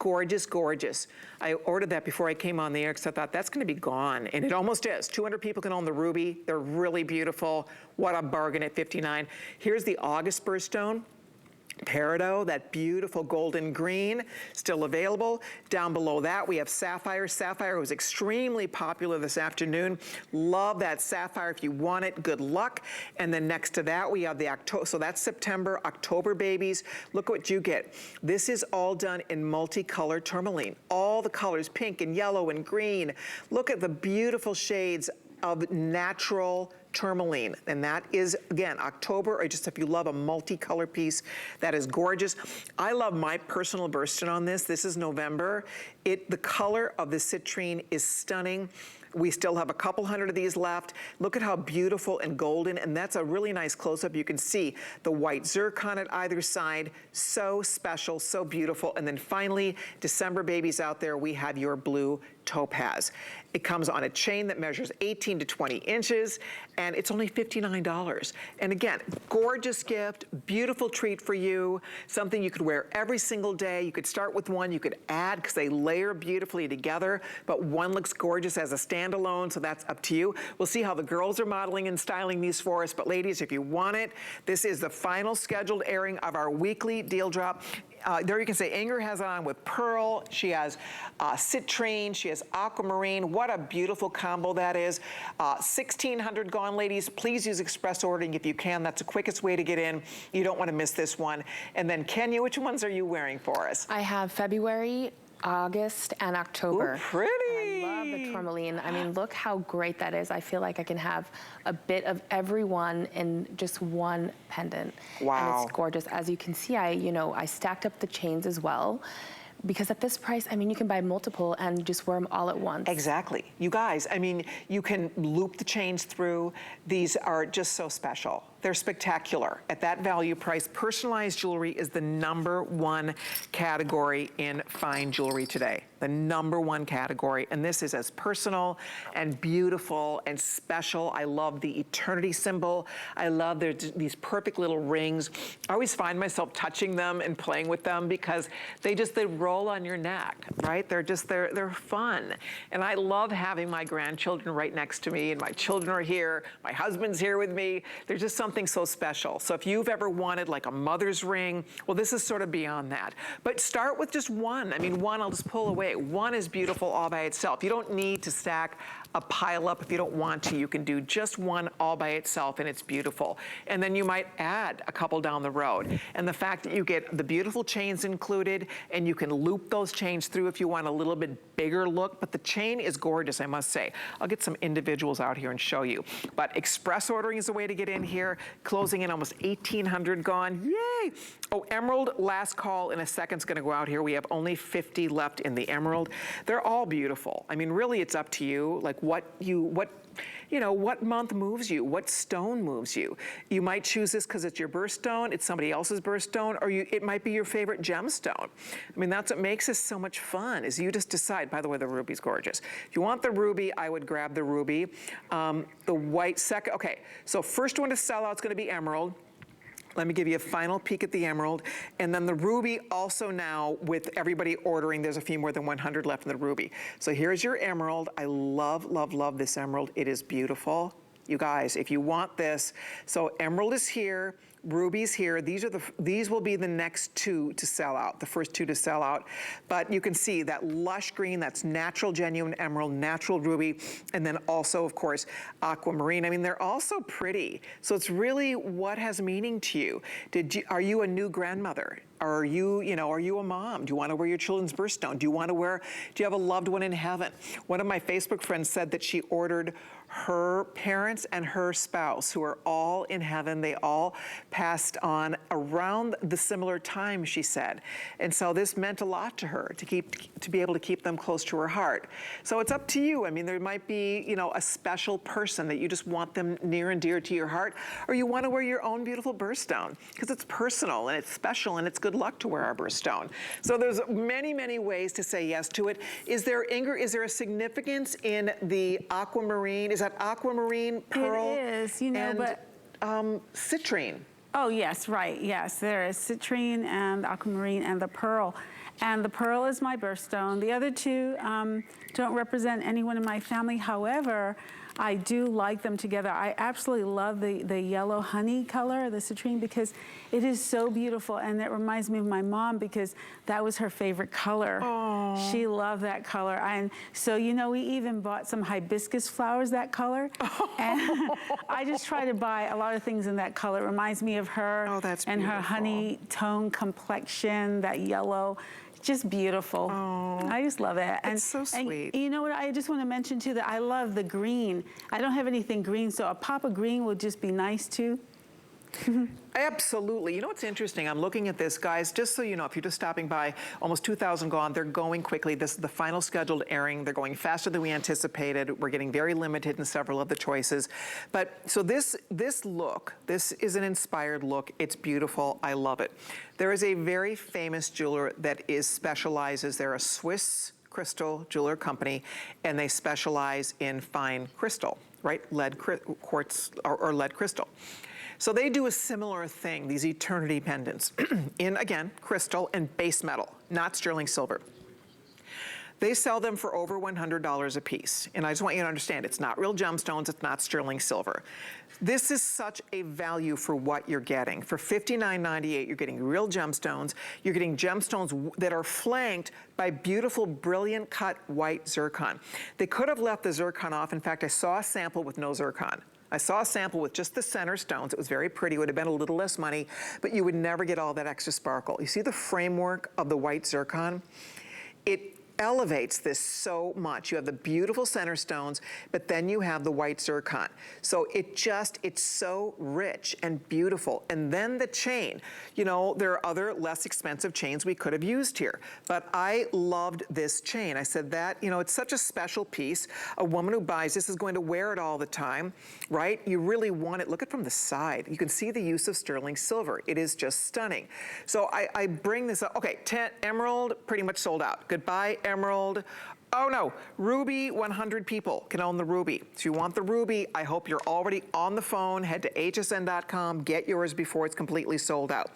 Gorgeous, gorgeous. I ordered that before I came on the air because I thought that's gonna be gone, and it almost is. 200 people can own the ruby. They're really beautiful. What a bargain at $59. Here's the August birthstone. Peridot, that beautiful golden green, still available. Down below that, we have Sapphire. Sapphire was extremely popular this afternoon. Love that Sapphire. If you want it, good luck. And then next to that, we have the October, so that's September, October babies. Look what you get. This is all done in multicolored tourmaline. All the colors, pink and yellow and green. Look at the beautiful shades of natural tourmaline, and that is, again, October, or just if you love a multicolor piece, that is gorgeous. I love my personal birthstone on this. This is November. The color of the citrine is stunning. We still have a couple hundred of these left. Look at how beautiful and golden, and that's a really nice close-up. You can see the white zircon at either side. So special, so beautiful. And then finally, December babies out there, we have your blue Topaz. It comes on a chain that measures 18 to 20 inches, and it's only $59. And again, gorgeous gift, beautiful treat for you, something you could wear every single day. You could start with one, you could add, because they layer beautifully together, but one looks gorgeous as a standalone, so that's up to you. We'll see how the girls are modeling and styling these for us, but ladies, if you want it, this is the final scheduled airing of our weekly deal drop. There you can say Inger has it on with pearl. She has citrine. She has aquamarine. What a beautiful combo that is. 1,600 gone, ladies. Please use express ordering if you can. That's the quickest way to get in. You don't want to miss this one. And then Kenya, which ones are you wearing for us? I have February, August, and October. Ooh, pretty. And I love the tourmaline. I mean, look how great that is. I feel like I can have a bit of every one in just one pendant. Wow. And it's gorgeous. As you can see, I stacked up the chains as well. Because at this price, I mean, you can buy multiple and just wear them all at once. Exactly. You guys, I mean, you can loop the chains through. These are just so special. They're spectacular. At that value price, personalized jewelry is the #1 category in fine jewelry today. The #1 category. And this is as personal and beautiful and special. I love the eternity symbol. I love these perfect little rings. I always find myself touching them and playing with them because they roll on your neck, right? They're fun. And I love having my grandchildren right next to me, and my children are here. My husband's here with me. There's just something so special. So if you've ever wanted like a mother's ring, well, this is sort of beyond that. But start with just one. I mean, one I'll just pull away. One is beautiful all by itself. You don't need to stack a pile up if you don't want to. You can do just one all by itself, and it's beautiful. And then you might add a couple down the road. And the fact that you get the beautiful chains included, and you can loop those chains through if you want a little bit bigger look, but the chain is gorgeous, I must say. I'll get some individuals out here and show you. But express ordering is a way to get in here. Closing in almost 1,800 gone. Yay! Oh, emerald, last call in a second's gonna go out here. We have only 50 left in the emerald. They're all beautiful. I mean, really, it's up to you, like what month moves you, what stone moves you. You might choose this because it's your birthstone, it's somebody else's birthstone, or it might be your favorite gemstone. I mean, that's what makes this so much fun, is you just decide. By the way, the ruby's gorgeous. If you want the ruby, I would grab the ruby. The white second, okay, so first one to sell out is gonna be emerald. Let me give you a final peek at the emerald. And then the ruby also now, with everybody ordering, there's a few more than 100 left in the ruby. So here's your emerald. I love, love, love this emerald. It is beautiful. You guys, if you want this, so emerald is here, ruby's here. These will be the next two to sell out, the first two to sell out. But you can see that lush green, that's natural, genuine emerald, natural ruby, and then also, of course, aquamarine. I mean, they're all so pretty. So it's really what has meaning to you. Are you a new grandmother? Are you a mom? Do you want to wear your children's birthstone? Do you have a loved one in heaven? One of my Facebook friends said that she ordered her parents and her spouse, who are all in heaven. They all passed on around the similar time, she said. And so this meant a lot to her, to be able to keep them close to her heart. So it's up to you. I mean, there might be, a special person that you just want them near and dear to your heart, or you want to wear your own beautiful birthstone, because it's personal and it's special and it's good luck to wear our birthstone. So there's many, many ways to say yes to it. Inger, is there a significance in the aquamarine? Is that aquamarine, pearl? It is, but citrine. Oh, yes, right, yes. There is citrine and aquamarine and the pearl. And the pearl is my birthstone. The other two don't represent anyone in my family. However, I do like them together. I absolutely love the yellow honey color, the citrine, because it is so beautiful. And it reminds me of my mom because that was her favorite color. Aww. She loved that color. And so, you know, we even bought some hibiscus flowers that color. And I just try to buy a lot of things in that color. It reminds me of her and her honey tone complexion, that yellow. Just beautiful. Oh, I just love it. And so sweet. And you know what? I just want to mention too that I love the green. I don't have anything green, so a pop of green would just be nice too. Absolutely. You know what's interesting? I'm looking at this, guys, just so you know, if you're just stopping by, almost 2,000 gone. They're going quickly. This is the final scheduled airing. They're going faster than we anticipated. We're getting very limited in several of the choices. But so this look, this is an inspired look. It's beautiful. I love it. There is a very famous jeweler that specializes. They're a Swiss crystal jeweler company, and they specialize in fine crystal, right? Lead quartz or lead crystal. So they do a similar thing, these eternity pendants, in, again, crystal and base metal, not sterling silver. They sell them for over $100 a piece. And I just want you to understand, it's not real gemstones, it's not sterling silver. This is such a value for what you're getting. For $59.98, you're getting real gemstones. You're getting gemstones that are flanked by beautiful, brilliant cut white zircon. They could have left the zircon off. In fact, I saw a sample with no zircon. I saw a sample with just the center stones. It was very pretty. It would have been a little less money, but you would never get all that extra sparkle. You see the framework of the white zircon? It elevates this so much. You have the beautiful center stones, but then you have the white zircon. So it's so rich and beautiful. And then the chain, you know, there are other less expensive chains we could have used here, but I loved this chain. I said that, you know, it's such a special piece. A woman who buys this is going to wear it all the time, right? You really want it. Look at it from the side. You can see the use of sterling silver. It is just stunning. So I bring this up. Okay, emerald, pretty much sold out. Goodbye, emerald. Oh no, ruby, 100 people can own the ruby. So you want the ruby, I hope you're already on the phone. Head to hsn.com, get yours before it's completely sold out.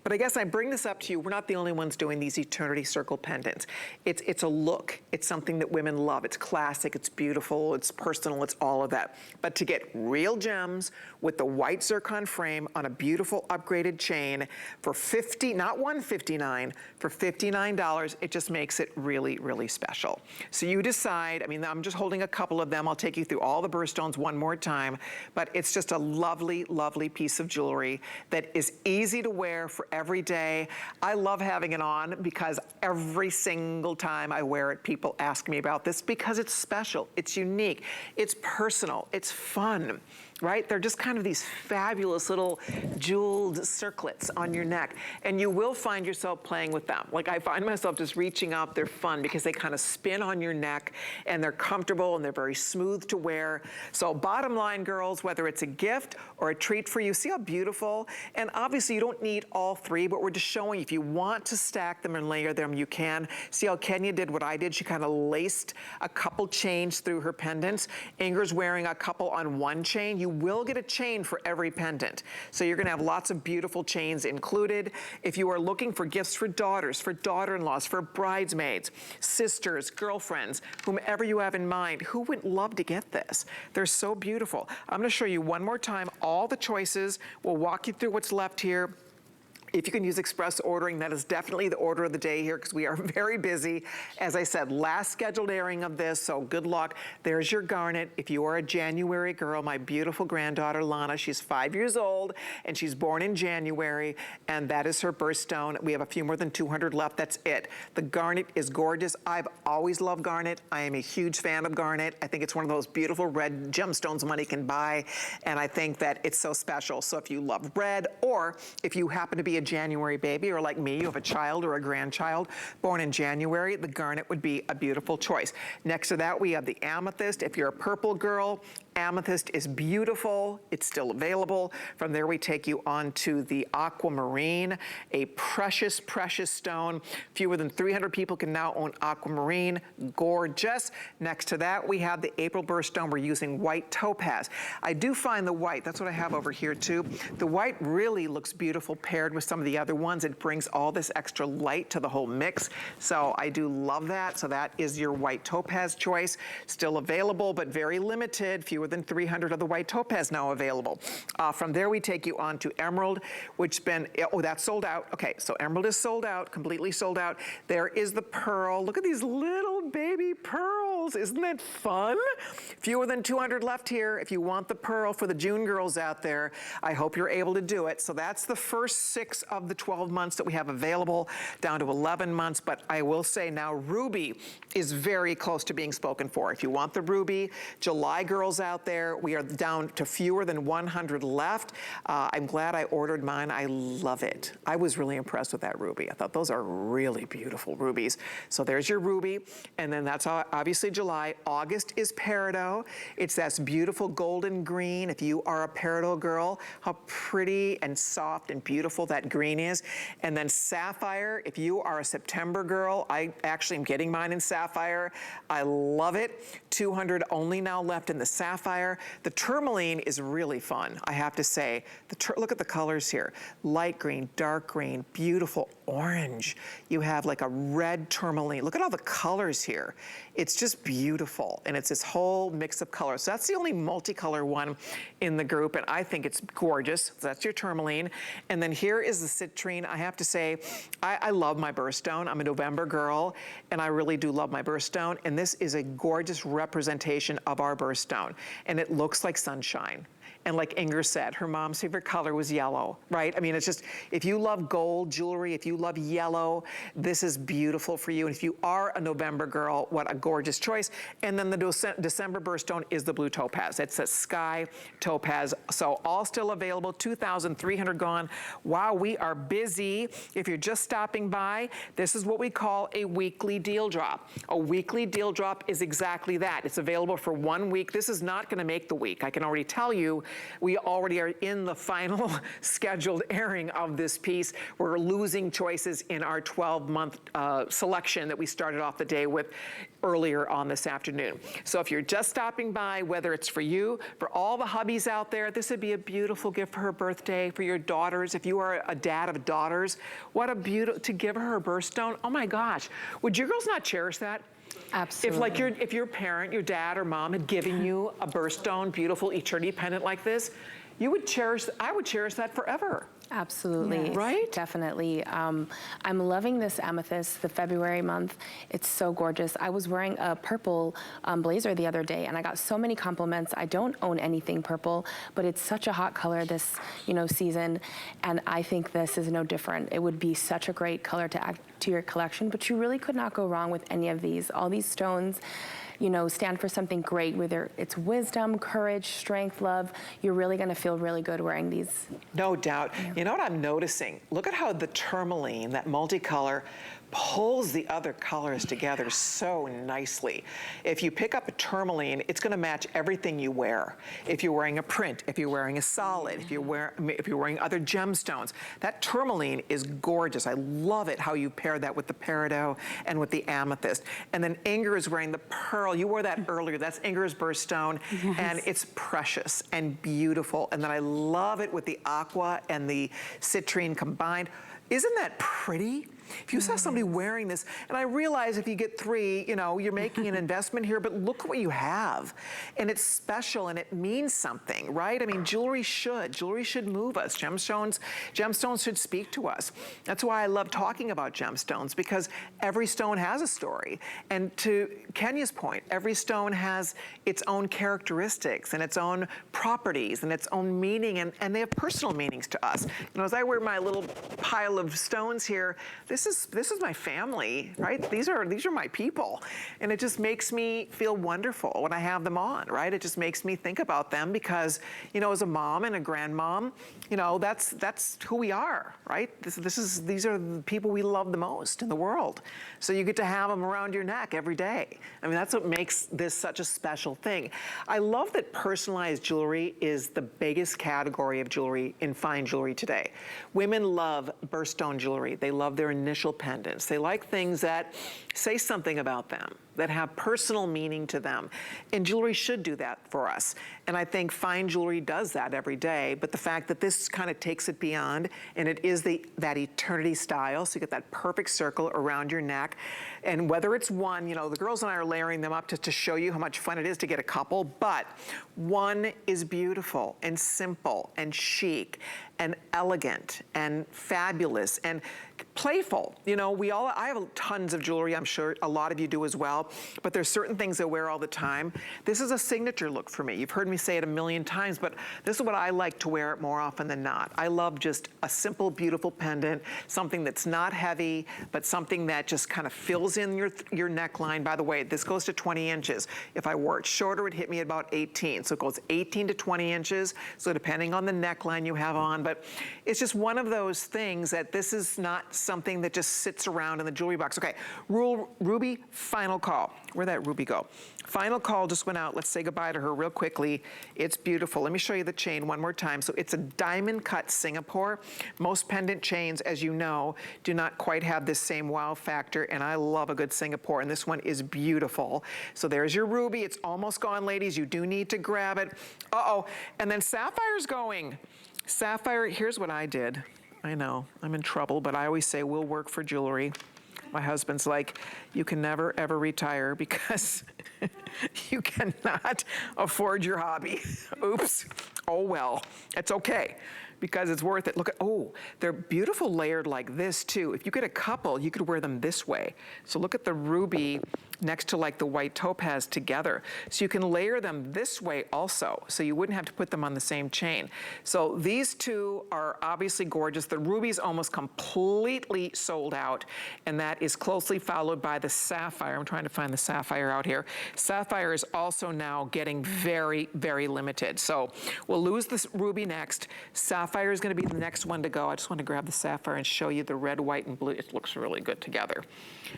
But I guess I bring this up to you. We're not the only ones doing these eternity circle pendants. It's a look. It's something that women love. It's classic, it's beautiful, it's personal, it's all of that. But to get real gems with the white zircon frame on a beautiful upgraded chain for not $159, for $59, it just makes it really, really special. So you decide, I mean, I'm just holding a couple of them. I'll take you through all the birthstones one more time, but it's just a lovely, lovely piece of jewelry that is easy to wear for every day. I love having it on because every single time I wear it, people ask me about this because it's special, it's unique, it's personal, it's fun. Right? They're just kind of these fabulous little jeweled circlets on your neck. And you will find yourself playing with them. Like I find myself just reaching up. They're fun because they kind of spin on your neck and they're comfortable and they're very smooth to wear. So bottom line, girls, whether it's a gift or a treat for you, see how beautiful? And obviously you don't need all three, but we're just showing if you want to stack them and layer them, you can. See how Kenya did what I did? She kind of laced a couple chains through her pendants. Inger's wearing a couple on one chain. You will get a chain for every pendant. So you're gonna have lots of beautiful chains included. If you are looking for gifts for daughters, for daughter-in-laws, for bridesmaids, sisters, girlfriends, whomever you have in mind, who wouldn't love to get this? They're so beautiful. I'm gonna show you one more time all the choices. We'll walk you through what's left here. If you can use express ordering, that is definitely the order of the day here because we are very busy. As I said, last scheduled airing of this, so good luck. There's your garnet. If you are a January girl, my beautiful granddaughter, Lana, she's 5 years old and she's born in January, and that is her birthstone. We have a few more than 200 left, that's it. The garnet is gorgeous. I've always loved garnet. I am a huge fan of garnet. I think it's one of those beautiful red gemstones money can buy, and I think that it's so special. So if you love red, or if you happen to be a January baby, or like me, you have a child or a grandchild born in January, the garnet would be a beautiful choice. Next to that, we have the amethyst. If you're a purple girl, amethyst is beautiful. It's still available. From there, we take you on to the aquamarine, a precious, precious stone. Fewer than 300 people can now own aquamarine. Gorgeous. Next to that, we have the April birthstone. We're using white topaz. I do find the white, that's what I have over here too. The white really looks beautiful paired with some of the other ones. It brings all this extra light to the whole mix. So I do love that. So that is your white topaz choice. Still available, but very limited. Fewer than 300 of the white topaz now available. From there, we take you on to emerald, which been, oh, that's sold out. Okay, so emerald is sold out, completely sold out. There is the pearl. Look at these little baby pearls. Isn't that fun? Fewer than 200 left here. If you want the pearl for the June girls out there, I hope you're able to do it. So that's the first 6 of the 12 months that we have available, down to 11 months. But I will say now, ruby is very close to being spoken for. If you want the ruby, July girls out there, we are down to fewer than 100 left. I'm glad I ordered mine. I love it. I was really impressed with that ruby. I thought those are really beautiful rubies. So there's your ruby. And then that's obviously July. August is peridot. It's that beautiful golden green. If you are a peridot girl, how pretty and soft and beautiful that green is. And then sapphire, if you are a September girl, I actually am getting mine in sapphire. I love it. 200 only now left in the sapphire. The tourmaline is really fun, I have to say. Look at the colors here. Light green, dark green, beautiful orange. You have like a red tourmaline. Look at all the colors here. It's just beautiful, and it's this whole mix of colors. So that's the only multicolor one in the group, and I think it's gorgeous. So that's your tourmaline. And then here is the citrine. I have to say, I love my birthstone. I'm a November girl, and I really do love my birthstone, and this is a gorgeous representation of our birthstone, and it looks like sunshine. And like Inger said, her mom's favorite color was yellow, right? I mean, it's just, if you love gold jewelry, if you love yellow, this is beautiful for you. And if you are a November girl, what a gorgeous choice. And then the December birthstone is the blue topaz. It's a sky topaz. So all still available, 2,300 gone. Wow, we are busy. If you're just stopping by, this is what we call a weekly deal drop. A weekly deal drop is exactly that. It's available for 1 week. This is not gonna make the week. I can already tell you, we already are in the final scheduled airing of this piece. We're losing choices in our 12-month selection that we started off the day with earlier on this afternoon. So if you're just stopping by, whether it's for you, for all the hubbies out there, this would be a beautiful gift for her birthday, for your daughters. If you are a dad of daughters, what a beautiful, to give her a birthstone. Oh my gosh, would you girls not cherish that? Absolutely. If your parent, your dad or mom had given you a birthstone, beautiful eternity pendant like this, you would cherish, I would cherish that forever. Absolutely. Yeah. Right? Definitely. I'm loving this amethyst, the February month. It's so gorgeous. I was wearing a purple blazer the other day, and I got so many compliments. I don't own anything purple, but it's such a hot color this, season, and I think this is no different. It would be such a great color to add to your collection, but you really could not go wrong with any of these. All these stones, stand for something great, whether it's wisdom, courage, strength, love. You're really gonna feel really good wearing these. No doubt. Yeah. You know what I'm noticing? Look at how the tourmaline, that multicolor, pulls the other colors together so nicely. If you pick up a tourmaline, it's gonna match everything you wear. If you're wearing a print, if you're wearing a solid, if you're wearing other gemstones, that tourmaline is gorgeous. I love it how you pair that with the peridot and with the amethyst. And then Inger is wearing the pearl. You wore that earlier. That's Inger's birthstone. Yes. And it's precious and beautiful. And then I love it with the aqua and the citrine combined. Isn't that pretty? If you saw somebody wearing this, and I realize if you get 3, you're making an investment here, but look what you have. And it's special and it means something, right? I mean, jewelry should move us. Gemstones should speak to us. That's why I love talking about gemstones, because every stone has a story. And to Kenya's point, every stone has its own characteristics and its own properties and its own meaning, and they have personal meanings to us. As I wear my little pile of stones here, this is my family, right? These are my people. And it just makes me feel wonderful when I have them on, right? It just makes me think about them because, as a mom and a grandmom, that's who we are, right? These are the people we love the most in the world. So you get to have them around your neck every day. I mean, that's what makes this such a special thing. I love that personalized jewelry is the biggest category of jewelry in fine jewelry today. Women love birthstone jewelry. They love their initial pendants. They like things that say something about them, that have personal meaning to them. And jewelry should do that for us. And I think fine jewelry does that every day, but the fact that this kind of takes it beyond, and it is that eternity style, so you get that perfect circle around your neck. And whether it's one, you know, the girls and I are layering them up to show you how much fun it is to get a couple, but one is beautiful and simple and chic and elegant and fabulous and playful. You know, I have tons of jewelry, I'm sure a lot of you do as well, but there's certain things I wear all the time. This is a signature look for me. You've heard me say it a million times, but this is what I like to wear more often than not. I love just a simple, beautiful pendant, something that's not heavy, but something that just kind of fills in your neckline. By the way, this goes to 20 inches. If I wore it shorter, it'd hit me at about 18. So it goes 18 to 20 inches. So depending on the neckline you have on, but it's just one of those things that this is not something that just sits around in the jewelry box. Okay, Ruby, final call. Where'd that Ruby go? Final call just went out. Let's say goodbye to her real quickly. It's beautiful. Let me show you the chain one more time. So it's a diamond cut Singapore. Most pendant chains, as you know, do not quite have this same wow factor, and I love a good Singapore, and this one is beautiful. So there's your Ruby. It's almost gone, ladies. You do need to grab it. Uh-oh, and then Sapphire's going. Sapphire, here's what I did. I know, I'm in trouble, but I always say we'll work for jewelry. My husband's like, you can never, ever retire because you cannot afford your hobby. Oops. Oh, well, it's okay because it's worth it. Look at, oh, they're beautiful layered like this too. If you get a couple, you could wear them this way. So look at the ruby next to like the white topaz together. So you can layer them this way also, so you wouldn't have to put them on the same chain. So these two are obviously gorgeous. The ruby's almost completely sold out, and that is closely followed by the sapphire. I'm trying to find the sapphire out here. Sapphire is also now getting very, very limited. So we'll lose this ruby next. Sapphire is gonna be the next one to go. I just want to grab the sapphire and show you the red, white, and blue. It looks really good together.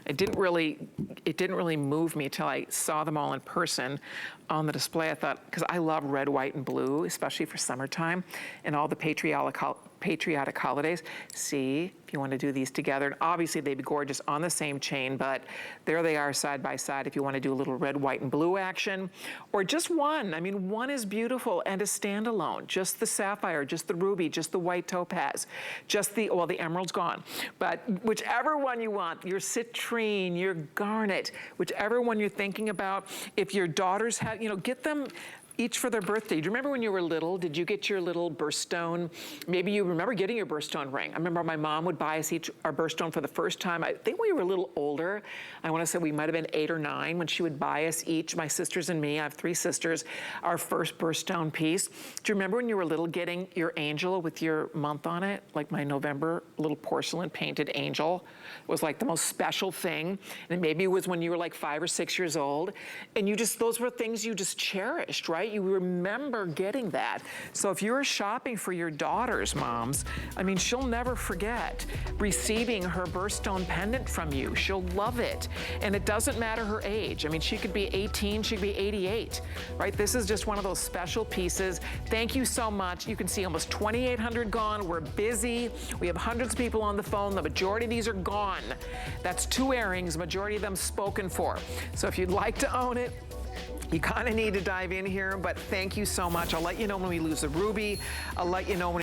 It didn't really move me till I saw them all in person on the display. I thought, because I love red, white, and blue, especially for summertime and all the patriotic holidays. See, if you want to do these together, and obviously they'd be gorgeous on the same chain, but there they are side by side if you want to do a little red, white, and blue action, or just one. I mean, one is beautiful and a standalone, just the sapphire, just the ruby, just the white topaz, just the, well, the emerald's gone, but whichever one you want, your citrine, your garnet, whichever one you're thinking about. If your daughters have, you know, get them each for their birthday. Do you remember when you were little, did you get your little birthstone? Maybe you remember getting your birthstone ring. I remember my mom would buy us each our birthstone for the first time. I think we were a little older. I want to say we might have been 8 or 9 when she would buy us each, my sisters and me, I have 3 sisters, our first birthstone piece. Do you remember when you were little getting your angel with your month on it? Like my November little porcelain painted angel was like the most special thing. And maybe it was when you were like 5 or 6 years old. And you just, those were things you just cherished, right? You remember getting that. So if you're shopping for your daughters, moms, I mean, she'll never forget receiving her birthstone pendant from you. She'll love it. And it doesn't matter her age. I mean, she could be 18, she could be 88, right? This is just one of those special pieces. Thank you so much. You can see almost 2,800 gone. We're busy. We have hundreds of people on the phone. The majority of these are gone. That's 2 earrings, majority of them spoken for. So if you'd like to own it, you kind of need to dive in here, but thank you so much. I'll let you know when we lose the ruby. I'll let you know when